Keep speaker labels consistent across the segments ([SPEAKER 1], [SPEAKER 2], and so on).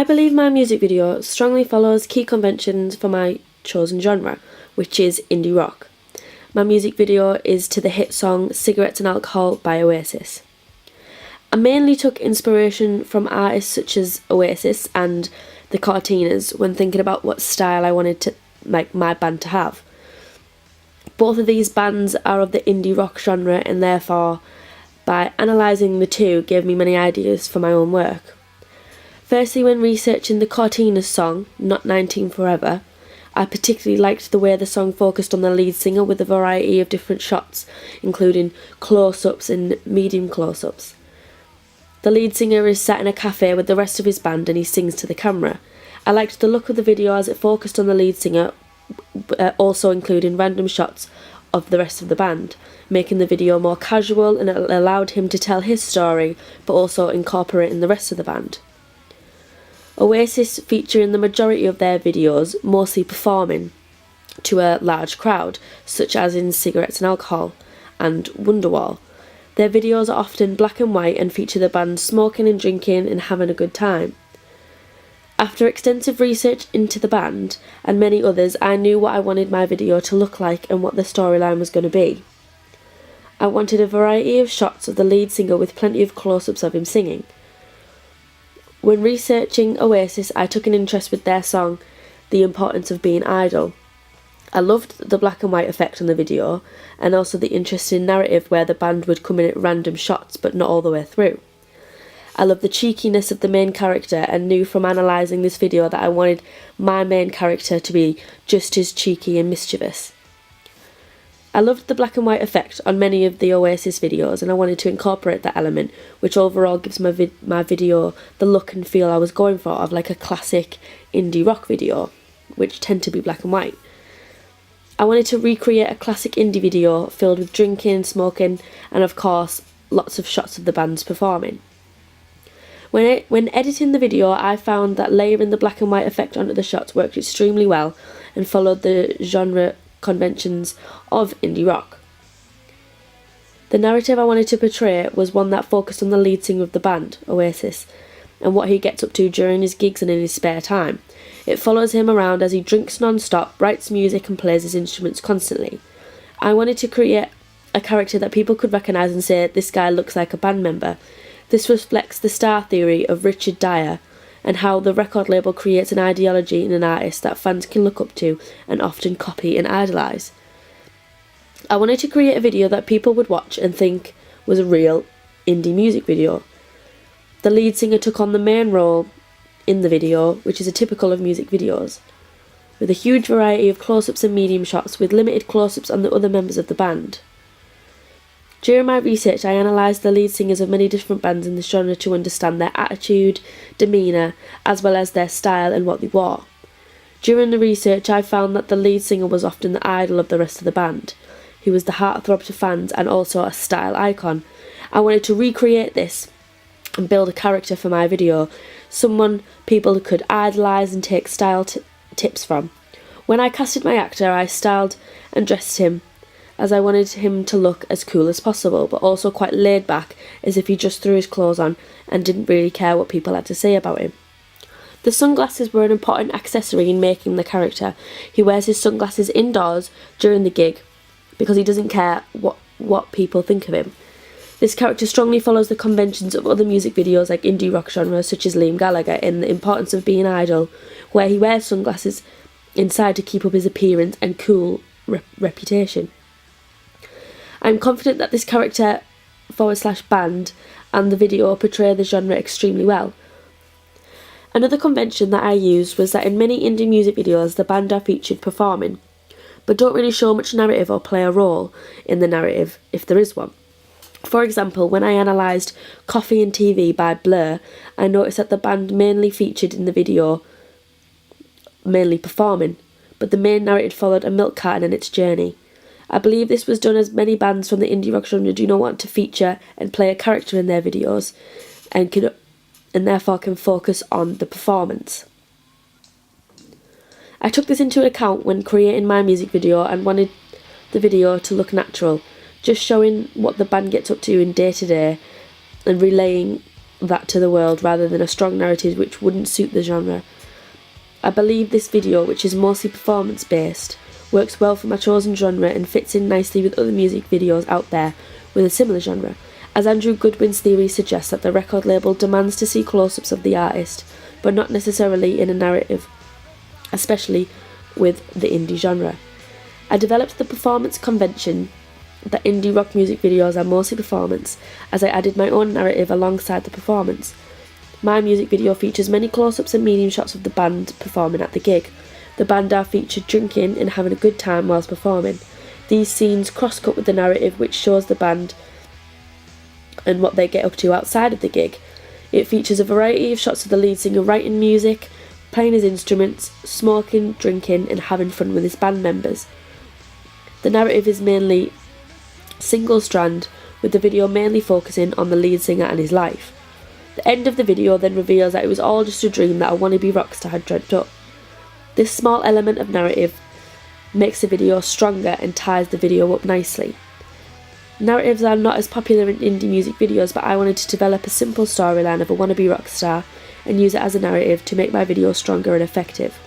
[SPEAKER 1] believe my music video strongly follows key conventions for my chosen genre, which is indie rock. My music video is to the hit song Cigarettes and Alcohol by Oasis. I mainly took inspiration from artists such as Oasis and the Courteeners when thinking about what style I wanted my band to have. Both of these bands are of the indie rock genre, and therefore, by analysing the two, gave me many ideas for my own work. Firstly, when researching the Courteeners song, Not 19 Forever, I particularly liked the way the song focused on the lead singer with a variety of different shots, including close-ups and medium close-ups. The lead singer is sat in a cafe with the rest of his band and he sings to the camera. I liked the look of the video as it focused on the lead singer, also including random shots of the rest of the band, making the video more casual, and it allowed him to tell his story but also incorporating the rest of the band. Oasis feature in the majority of their videos mostly performing to a large crowd, such as in Cigarettes and Alcohol and Wonderwall. Their videos are often black and white and feature the band smoking and drinking and having a good time. After extensive research into the band and many others, I knew what I wanted my video to look like and what the storyline was going to be. I wanted a variety of shots of the lead singer with plenty of close-ups of him singing. When researching Oasis, I took an interest with their song, The Importance of Being Idle. I loved the black and white effect on the video, and also the interesting narrative where the band would come in at random shots but not all the way through. I loved the cheekiness of the main character and knew from analysing this video that I wanted my main character to be just as cheeky and mischievous. I loved the black and white effect on many of the Oasis videos, and I wanted to incorporate that element, which overall gives my video the look and feel I was going for, of like a classic indie rock video, which tend to be black and white. I wanted to recreate a classic indie video filled with drinking, smoking, and of course lots of shots of the bands performing. When editing the video, I found that layering the black and white effect onto the shots worked extremely well and followed the genre conventions of indie rock. The narrative I wanted to portray was one that focused on the lead singer of the band, Oasis, and what he gets up to during his gigs and in his spare time. It follows him around as he drinks non-stop, writes music and plays his instruments constantly. I wanted to create a character that people could recognise and say, this guy looks like a band member. This reflects the star theory of Richard Dyer and how the record label creates an ideology in an artist that fans can look up to and often copy and idolise. I wanted to create a video that people would watch and think was a real indie music video. The lead singer took on the main role in the video, which is typical of music videos, with a huge variety of close-ups and medium shots with limited close-ups on the other members of the band. During my research, I analysed the lead singers of many different bands in the genre to understand their attitude, demeanour, as well as their style and what they wore. During the research, I found that the lead singer was often the idol of the rest of the band. He was the heartthrob to fans and also a style icon. I wanted to recreate this and build a character for my video, someone people could idolise and take style tips from. When I casted my actor, I styled and dressed him as I wanted him to look as cool as possible, but also quite laid back, as if he just threw his clothes on and didn't really care what people had to say about him. The sunglasses were an important accessory in making the character. He wears his sunglasses indoors during the gig because he doesn't care what people think of him. This character strongly follows the conventions of other music videos like indie rock genres such as Liam Gallagher in The Importance of Being Idle, where he wears sunglasses inside to keep up his appearance and cool reputation. I'm confident that this character / band and the video portray the genre extremely well. Another convention that I used was that in many indie music videos the band are featured performing, but don't really show much narrative or play a role in the narrative if there is one. For example, when I analysed Coffee and TV by Blur, I noticed that the band mainly featured in the video mainly performing, but the main narrative followed a milk carton and its journey. I believe this was done as many bands from the indie rock genre do not want to feature and play a character in their videos and therefore can focus on the performance. I took this into account when creating my music video and wanted the video to look natural, just showing what the band gets up to in day to day and relaying that to the world rather than a strong narrative which wouldn't suit the genre. I believe this video, which is mostly performance based, works well for my chosen genre and fits in nicely with other music videos out there with a similar genre, as Andrew Goodwin's theory suggests that the record label demands to see close-ups of the artist, but not necessarily in a narrative, especially with the indie genre. I developed the performance convention that indie rock music videos are mostly performance, as I added my own narrative alongside the performance. My music video features many close-ups and medium shots of the band performing at the gig. The band are featured drinking and having a good time whilst performing. These scenes cross-cut with the narrative which shows the band and what they get up to outside of the gig. It features a variety of shots of the lead singer writing music, playing his instruments, smoking, drinking and having fun with his band members. The narrative is mainly single strand, with the video mainly focusing on the lead singer and his life. The end of the video then reveals that it was all just a dream that a wannabe rock star had dreamt up. This small element of narrative makes the video stronger and ties the video up nicely. Narratives are not as popular in indie music videos, but I wanted to develop a simple storyline of a wannabe rock star and use it as a narrative to make my video stronger and effective.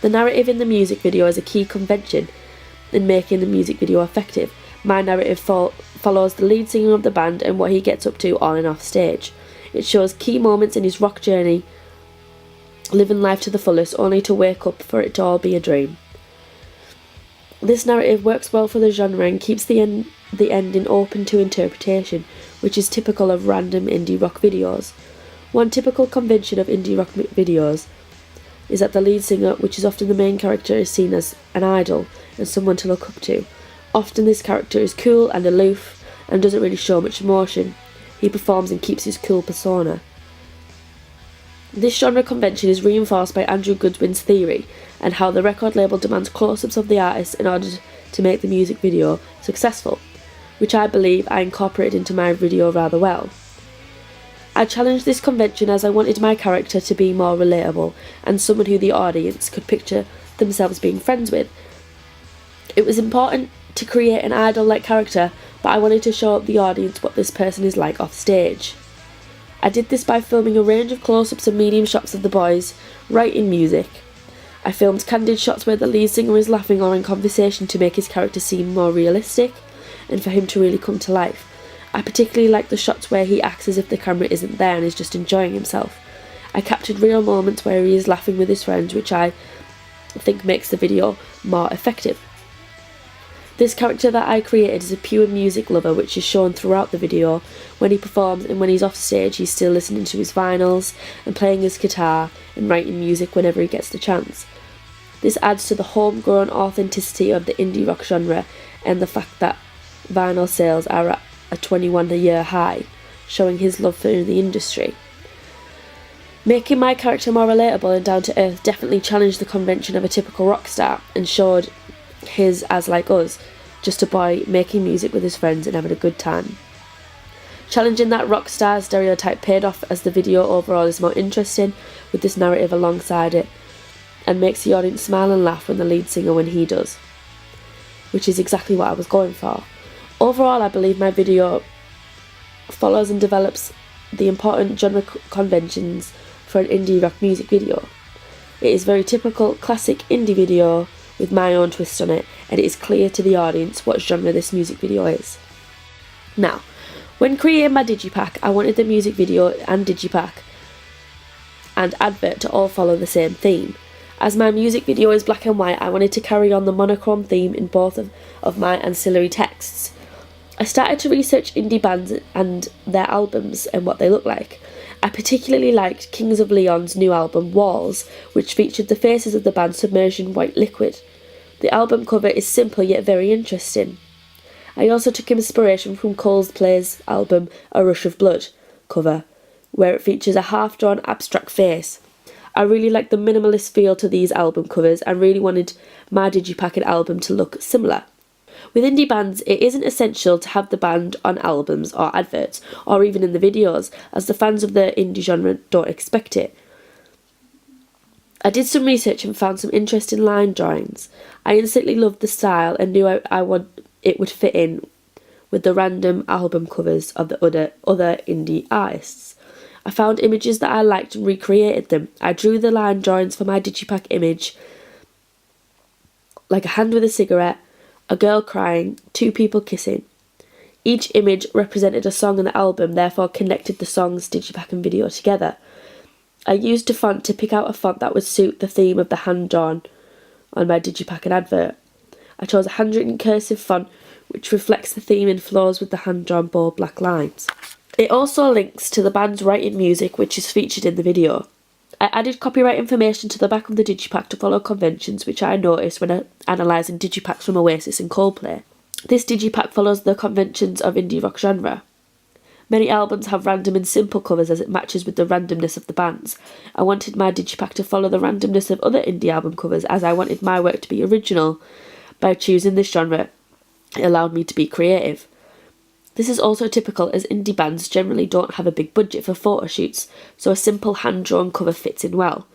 [SPEAKER 1] The narrative in the music video is a key convention in making the music video effective. My narrative follows the lead singer of the band and what he gets up to on and off stage. It shows key moments in his rock journey, living life to the fullest only to wake up for it to all be a dream. This narrative works well for the genre and keeps the ending open to interpretation, which is typical of random indie rock videos. One typical convention of indie rock videos is that the lead singer, which is often the main character, is seen as an idol and someone to look up to. Often this character is cool and aloof and doesn't really show much emotion. He performs and keeps his cool persona. This genre convention is reinforced by Andrew Goodwin's theory and how the record label demands close-ups of the artist in order to make the music video successful, which I believe I incorporated into my video rather well. I challenged this convention as I wanted my character to be more relatable and someone who the audience could picture themselves being friends with. It was important to create an idol-like character, but I wanted to show the audience what this person is like off stage. I did this by filming a range of close-ups and medium shots of the boys writing music. I filmed candid shots where the lead singer is laughing or in conversation to make his character seem more realistic and for him to really come to life. I particularly like the shots where he acts as if the camera isn't there and is just enjoying himself. I captured real moments where he is laughing with his friends, which I think makes the video more effective. This character that I created is a pure music lover, which is shown throughout the video. When he performs and when he's off stage, he's still listening to his vinyls and playing his guitar and writing music whenever he gets the chance. This adds to the homegrown authenticity of the indie rock genre and the fact that vinyl sales are at a 21-year high, showing his love for the industry. Making my character more relatable and down to earth definitely challenged the convention of a typical rock star and showed his as like us, just a boy making music with his friends and having a good time. Challenging that rock star stereotype paid off, as the video overall is more interesting with this narrative alongside it and makes the audience smile and laugh when the lead singer when he does, which is exactly what I was going for. Overall, I believe my video follows and develops the important genre conventions for an indie rock music video. It is very typical classic indie video with my own twist on it, and it is clear to the audience what genre this music video is. Now, when creating my digipack, I wanted the music video and digipack and advert to all follow the same theme. As my music video is black and white, I wanted to carry on the monochrome theme in both of my ancillary texts. I started to research indie bands and their albums and what they look like. I particularly liked Kings of Leon's new album, Walls, which featured the faces of the band Submerged in White Liquid. The album cover is simple yet very interesting. I also took inspiration from Coldplay's album A Rush of Blood cover, where it features a half-drawn abstract face. I really liked the minimalist feel to these album covers and really wanted my digipack and album to look similar. With indie bands, it isn't essential to have the band on albums or adverts, or even in the videos, as the fans of the indie genre don't expect it. I did some research and found some interesting line drawings. I instantly loved the style and knew it would fit in with the random album covers of the other indie artists. I found images that I liked and recreated them. I drew the line drawings for my Digipack image, like a hand with a cigarette, a girl crying, two people kissing. Each image represented a song on the album, therefore connected the songs, Digipack and video together. I used a font to pick out a font that would suit the theme of the hand drawn on my Digipack and advert. I chose a handwritten cursive font which reflects the theme and flows with the hand drawn bold black lines. It also links to the band's writing music which is featured in the video. I added copyright information to the back of the Digipack to follow conventions which I noticed when analysing Digipacks from Oasis and Coldplay. This Digipack follows the conventions of indie rock genre. Many albums have random and simple covers as it matches with the randomness of the bands. I wanted my Digipack to follow the randomness of other indie album covers as I wanted my work to be original. By choosing this genre, it allowed me to be creative. This is also typical as indie bands generally don't have a big budget for photo shoots, so a simple hand-drawn cover fits in well.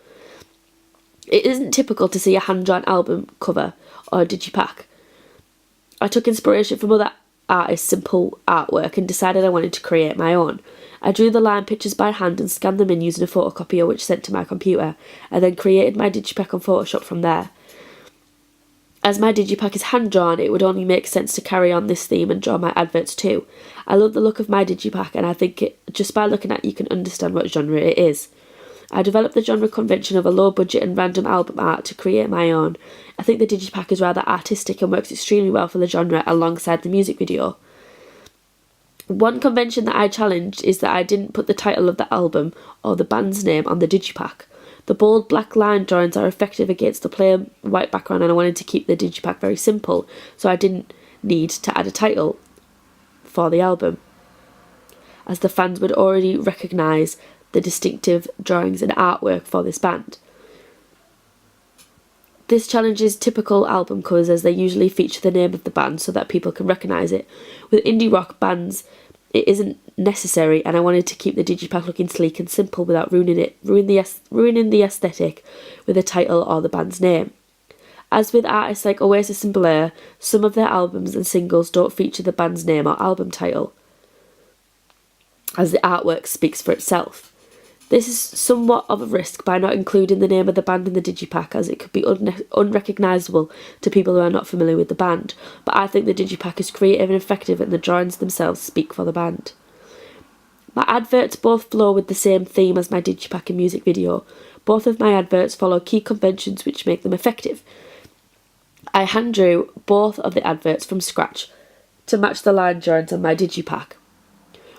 [SPEAKER 1] It isn't typical to see a hand-drawn album cover or a Digipack. I took inspiration from other artists' simple artwork and decided I wanted to create my own. I drew the line pictures by hand and scanned them in using a photocopier which sent to my computer. I then created my Digipack on Photoshop from there. As my Digipack is hand-drawn, it would only make sense to carry on this theme and draw my adverts too. I love the look of my Digipack and I think just by looking at it you can understand what genre it is. I developed the genre convention of a low budget and random album art to create my own. I think the Digipack is rather artistic and works extremely well for the genre alongside the music video. One convention that I challenged is that I didn't put the title of the album or the band's name on the Digipack. The bold black line drawings are effective against the plain white background and I wanted to keep the Digipack very simple, so I didn't need to add a title for the album, as the fans would already recognise the distinctive drawings and artwork for this band. This challenges typical album covers as they usually feature the name of the band so that people can recognise it. With indie rock bands, it isn't necessary, and I wanted to keep the Digipack looking sleek and simple without ruining the aesthetic with a title or the band's name. As with artists like Oasis and Blur, some of their albums and singles don't feature the band's name or album title, as the artwork speaks for itself. This is somewhat of a risk by not including the name of the band in the Digipack, as it could be unrecognisable to people who are not familiar with the band, but I think the Digipack is creative and effective and the drawings themselves speak for the band. My adverts both flow with the same theme as my Digipack and music video. Both of my adverts follow key conventions which make them effective. I hand drew both of the adverts from scratch to match the line drawings on my Digipack.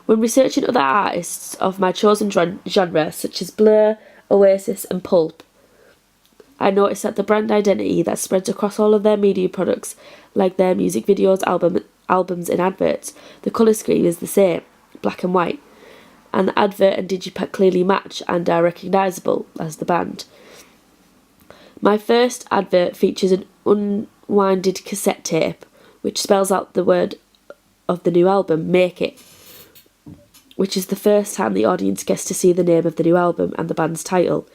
[SPEAKER 1] When researching other artists of my chosen genre, such as Blur, Oasis and Pulp, I noticed that the brand identity that spreads across all of their media products, like their music videos, albums and adverts, the colour scheme is the same, black and white, and the advert and Digipack clearly match and are recognisable as the band. My first advert features an unwinded cassette tape, which spells out the word of the new album, Make It, which is the first time the audience gets to see the name of the new album and the band's title.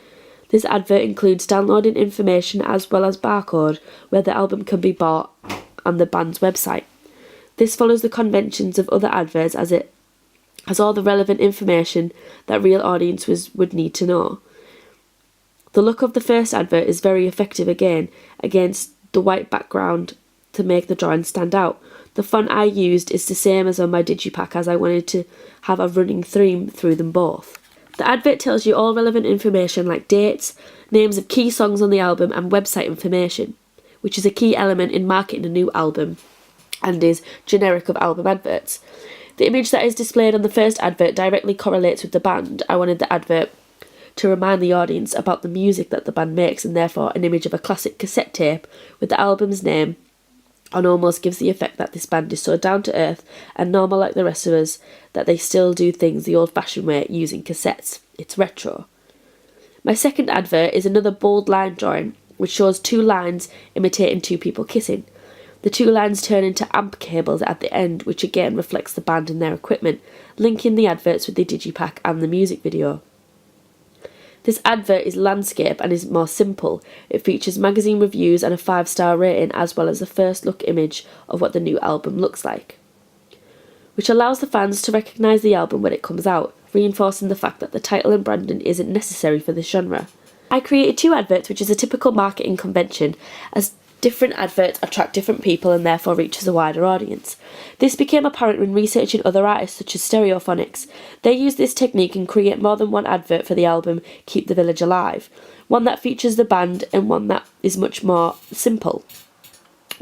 [SPEAKER 1] This advert includes downloading information as well as barcode where the album can be bought on the band's website. This follows the conventions of other adverts as it has all the relevant information that real audiences would need to know. The look of the first advert is very effective again against the white background to make the drawing stand out. The font I used is the same as on my Digipack as I wanted to have a running theme through them both. The advert tells you all relevant information like dates, names of key songs on the album and website information, which is a key element in marketing a new album and is generic of album adverts. The image that is displayed on the first advert directly correlates with the band. I wanted the advert to remind the audience about the music that the band makes, and therefore an image of a classic cassette tape with the album's name on almost gives the effect that this band is so down to earth and normal like the rest of us that they still do things the old-fashioned way using cassettes. It's retro. My second advert is another bold line drawing which shows two lines imitating two people kissing. The two lines turn into amp cables at the end, which again reflects the band and their equipment, linking the adverts with the Digipack and the music video. This advert is landscape and is more simple. It features magazine reviews and a 5-star rating, as well as a first look image of what the new album looks like. which allows the fans to recognise the album when it comes out, reinforcing the fact that the title and branding isn't necessary for this genre. I created 2 adverts, which is a typical marketing convention, as different adverts attract different people and therefore reaches a wider audience. This became apparent when researching other artists such as Stereophonics. They use this technique and create more than one advert for the album Keep the Village Alive, one that features the band and one that is much more simple.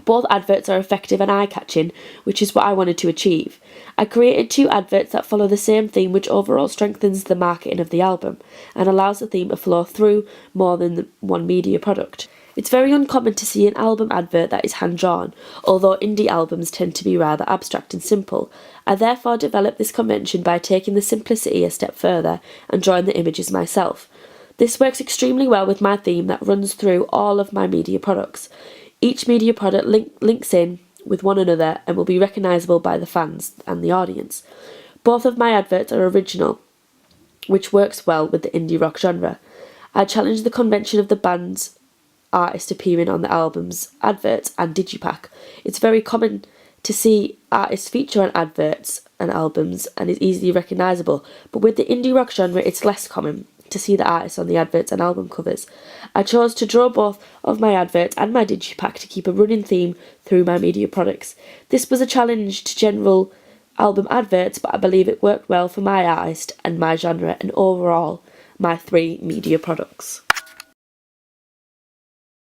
[SPEAKER 1] Both adverts are effective and eye-catching, which is what I wanted to achieve. I created 2 adverts that follow the same theme, which overall strengthens the marketing of the album and allows the theme to flow through more than one media product. It's very uncommon to see an album advert that is hand-drawn, although indie albums tend to be rather abstract and simple. I therefore developed this convention by taking the simplicity a step further and drawing the images myself. This works extremely well with my theme that runs through all of my media products. Each media product links in with one another and will be recognisable by the fans and the audience. Both of my adverts are original, which works well with the indie rock genre. I challenged the convention of the band's artist appearing on the album's adverts and digipack. It's very common to see artists feature on adverts and albums and is easily recognisable, but with the indie rock genre it's less common to see the artists on the adverts and album covers. I chose to draw both of my adverts and my digipack to keep a running theme through my media products. This was a challenge to general album adverts, but I believe it worked well for my artist and my genre and overall my 3 media products.